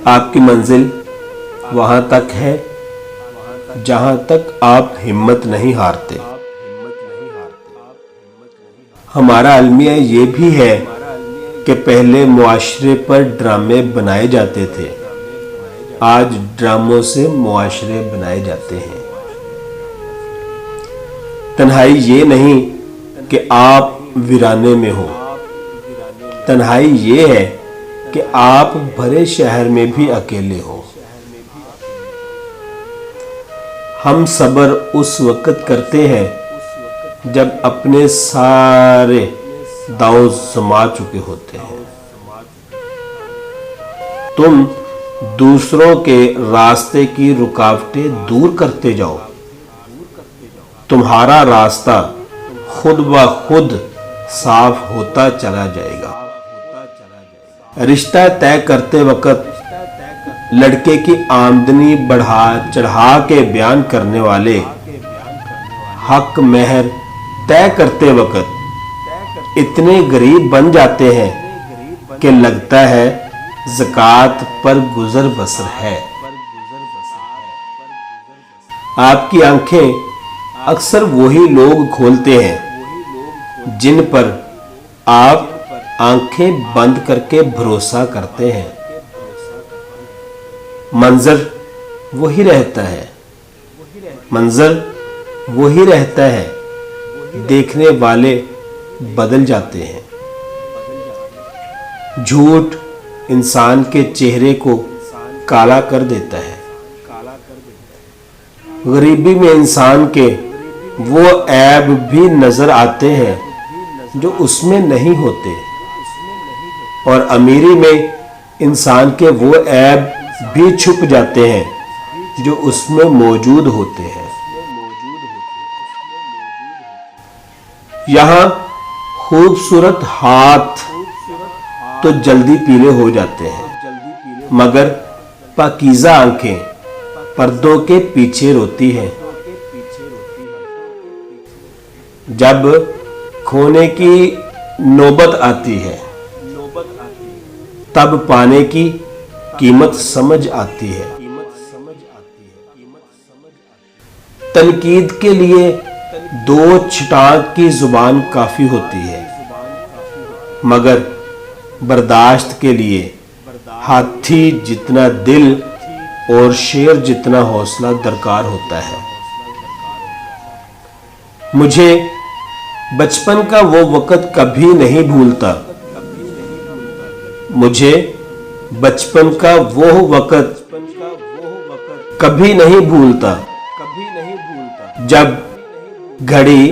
آپ کی منزل وہاں تک ہے جہاں تک آپ ہمت نہیں ہارتے۔ ہمارا المیہ یہ بھی ہے کہ پہلے معاشرے پر ڈرامے بنائے جاتے تھے، آج ڈراموں سے معاشرے بنائے جاتے ہیں۔ تنہائی یہ نہیں کہ آپ ویرانے میں ہو، تنہائی یہ ہے کہ آپ بھرے شہر میں بھی اکیلے ہو۔ ہم صبر اس وقت کرتے ہیں جب اپنے سارے داؤ زما چکے ہوتے ہیں۔ تم دوسروں کے راستے کی رکاوٹیں دور کرتے جاؤ، تمہارا راستہ خود بخود صاف ہوتا چلا جائے گا۔ رشتہ طے کرتے وقت لڑکے کی آمدنی بڑھا چڑھا کے بیان کرنے والے حق مہر طے کرتے وقت اتنے غریب بن جاتے ہیں کہ لگتا ہے زکوٰۃ پر گزر بسر ہے۔ آپ کی آنکھیں اکثر وہی لوگ کھولتے ہیں جن پر آپ آنکھیں بند کر کے بھروسہ کرتے ہیں۔ منظر وہی رہتا ہے، منظر وہی رہتا ہے، دیکھنے والے بدل جاتے ہیں۔ جھوٹ انسان کے چہرے کو کالا کر دیتا ہے۔ غریبی میں انسان کے وہ عیب بھی نظر آتے ہیں جو اس میں نہیں ہوتے، اور امیری میں انسان کے وہ عیب بھی چھپ جاتے ہیں جو اس میں موجود ہوتے ہیں۔ یہاں خوبصورت ہاتھ تو جلدی پیلے ہو جاتے ہیں، مگر پاکیزہ آنکھیں پردوں کے پیچھے روتی ہیں۔ جب کھونے کی نوبت آتی ہے تب پانے کی قیمت سمجھ آتی ہے۔ تنقید کے لیے دو چھٹانک کی زبان کافی ہوتی ہے، مگر برداشت کے لیے ہاتھی جتنا دل اور شیر جتنا حوصلہ درکار ہوتا ہے۔ مجھے بچپن کا وہ وقت کبھی نہیں بھولتا، مجھے بچپن کا وہ وقت کبھی نہیں بھولتا جب گھڑی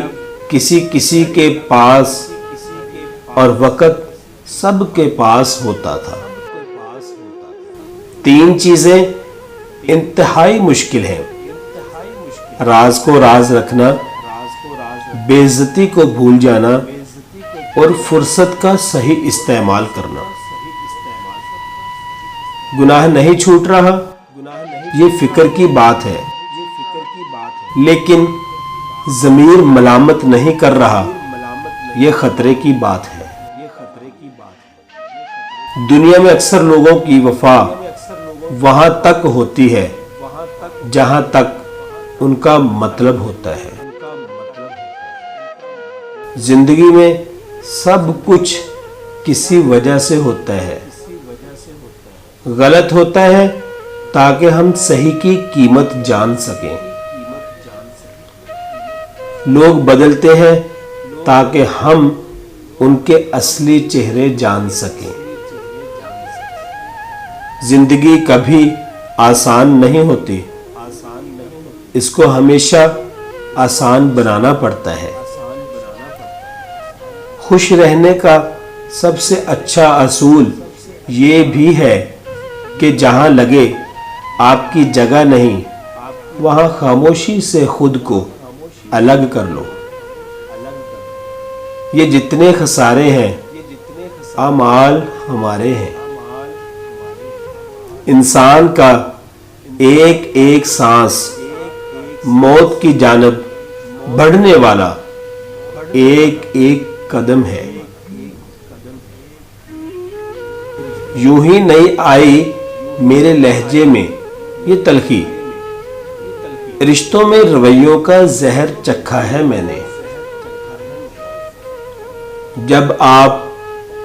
کسی کے پاس اور وقت سب کے پاس ہوتا تھا۔ تین چیزیں انتہائی مشکل ہیں: راز کو راز رکھنا، بے عزتی کو بھول جانا، اور فرصت کا صحیح استعمال کرنا۔ گناہ نہیں چھوٹ رہا، یہ فکر کی بات ہے، لیکن ضمیر ملامت نہیں کر رہا، یہ خطرے کی بات ہے۔ دنیا میں اکثر لوگوں کی وفا وہاں تک ہوتی ہے جہاں تک ان کا مطلب ہوتا ہے۔ زندگی میں سب کچھ کسی وجہ سے ہوتا ہے۔ غلط ہوتا ہے تاکہ ہم صحیح کی قیمت جان سکیں۔ لوگ بدلتے ہیں تاکہ ہم ان کے اصلی چہرے جان سکیں۔ زندگی کبھی آسان نہیں ہوتی، اس کو ہمیشہ آسان بنانا پڑتا ہے۔ خوش رہنے کا سب سے اچھا اصول یہ بھی ہے کہ جہاں لگے آپ کی جگہ نہیں، وہاں خاموشی سے خود کو الگ کر لو۔ یہ جتنے خسارے ہیں اعمال ہمارے ہیں۔ انسان کا ایک ایک سانس موت کی جانب بڑھنے والا ایک ایک قدم ہے۔ یوں ہی نہیں آئی میرے لہجے میں یہ تلخی، رشتوں میں رویوں کا زہر چکھا ہے میں نے۔ جب آپ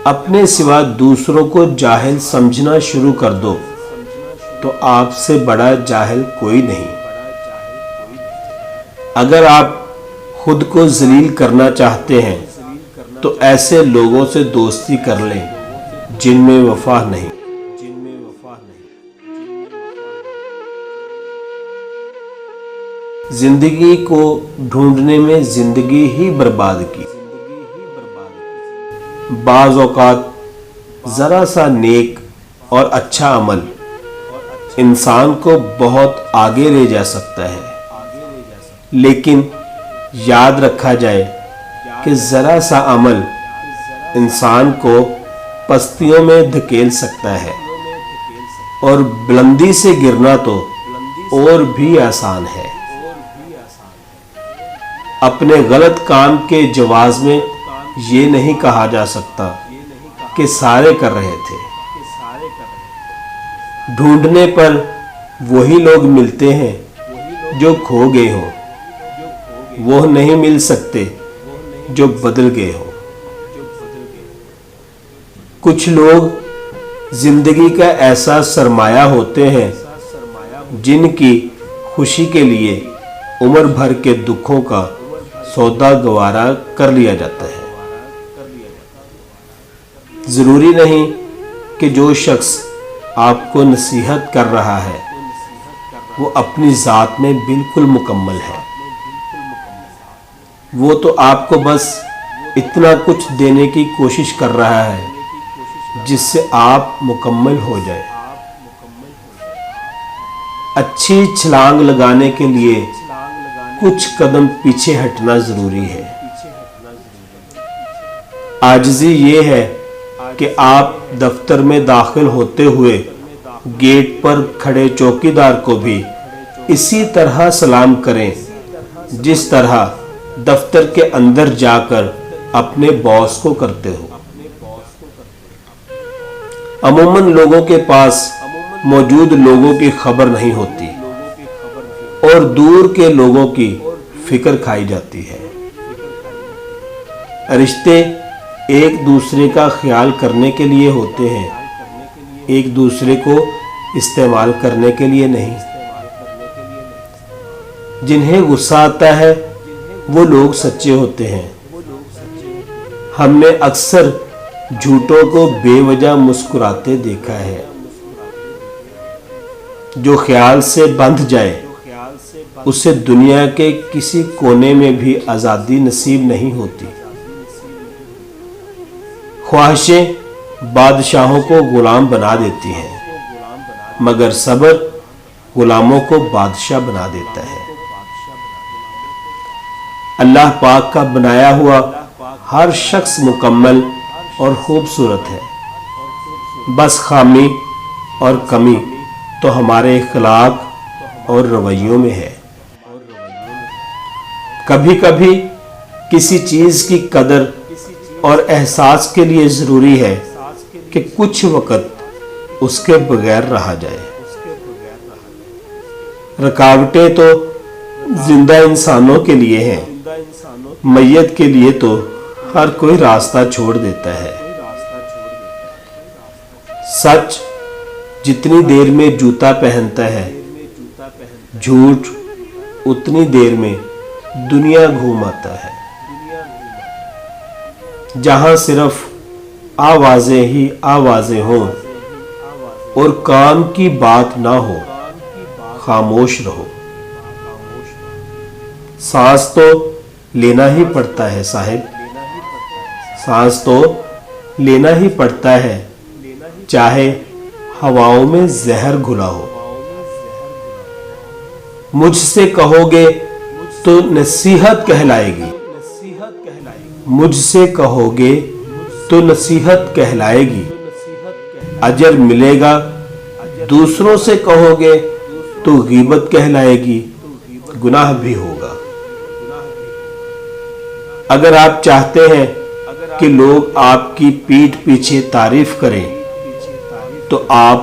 اپنے سوا دوسروں کو جاہل سمجھنا شروع کر دو تو آپ سے بڑا جاہل کوئی نہیں۔ اگر آپ خود کو ذلیل کرنا چاہتے ہیں تو ایسے لوگوں سے دوستی کر لیں جن میں وفا نہیں۔ زندگی کو ڈھونڈنے میں زندگی ہی برباد کی۔ بعض اوقات ذرا سا نیک اور اچھا عمل انسان کو بہت آگے لے جا سکتا ہے، لیکن یاد رکھا جائے کہ ذرا سا عمل انسان کو پستیوں میں دھکیل سکتا ہے، اور بلندی سے گرنا تو اور بھی آسان ہے۔ اپنے غلط کام کے جواز میں یہ نہیں کہا جا سکتا کہ سارے کر رہے تھے۔ ڈھونڈنے پر وہی لوگ ملتے ہیں جو کھو گئے ہوں، وہ نہیں مل سکتے جو بدل گئے ہوں۔ کچھ لوگ زندگی کا ایسا سرمایہ ہوتے ہیں جن کی خوشی کے لیے عمر بھر کے دکھوں کا سودا گوارا کر لیا جاتا ہے۔ ضروری نہیں کہ جو شخص آپ کو نصیحت کر رہا ہے وہ اپنی ذات میں بالکل مکمل ہے۔ وہ تو آپ کو بس اتنا کچھ دینے کی کوشش کر رہا ہے جس سے آپ مکمل ہو جائے۔ اچھی چھلانگ لگانے کے لیے کچھ قدم پیچھے ہٹنا ضروری ہے۔ عاجزی یہ ہے کہ آپ دفتر میں داخل ہوتے ہوئے گیٹ پر کھڑے چوکیدار کو بھی اسی طرح سلام کریں جس طرح دفتر کے اندر جا کر اپنے باس کو کرتے ہو۔ عموماً لوگوں کے پاس موجود لوگوں کی خبر نہیں ہوتی اور دور کے لوگوں کی فکر کھائی جاتی ہے۔ رشتے ایک دوسرے کا خیال کرنے کے لیے ہوتے ہیں، ایک دوسرے کو استعمال کرنے کے لیے نہیں۔ جنہیں غصہ آتا ہے وہ لوگ سچے ہوتے ہیں۔ ہم نے اکثر جھوٹوں کو بے وجہ مسکراتے دیکھا ہے۔ جو خیال سے بندھ جائے اسے دنیا کے کسی کونے میں بھی آزادی نصیب نہیں ہوتی۔ خواہشیں بادشاہوں کو غلام بنا دیتی ہیں، مگر صبر غلاموں کو بادشاہ بنا دیتا ہے۔ اللہ پاک کا بنایا ہوا ہر شخص مکمل اور خوبصورت ہے، بس خامی اور کمی تو ہمارے اخلاق اور رویوں میں ہے۔ کبھی کبھی کسی چیز کی قدر اور احساس کے لیے ضروری ہے کہ کچھ وقت اس کے بغیر رہا جائے۔ رکاوٹیں تو زندہ انسانوں کے لیے ہیں، میت کے لیے تو ہر کوئی راستہ چھوڑ دیتا ہے۔ سچ جتنی دیر میں جوتا پہنتا ہے، جھوٹ اتنی دیر میں دنیا گھوم آتا ہے۔ جہاں صرف آوازیں ہی آوازیں ہوں اور کام کی بات نہ ہو، خاموش رہو۔ سانس تو لینا ہی پڑتا ہے صاحب، سانس تو لینا ہی پڑتا ہے، چاہے ہواؤں میں زہر گھلا ہو۔ مجھ سے کہو گے تو نصیحت کہلائے گی، مجھ سے کہو گے تو نصیحت کہلائے گی، اجر ملے گا۔ دوسروں سے کہو گے تو غیبت کہلائے گی، گناہ بھی ہوگا۔ اگر آپ چاہتے ہیں کہ لوگ آپ کی پیٹھ پیچھے تعریف کریں تو آپ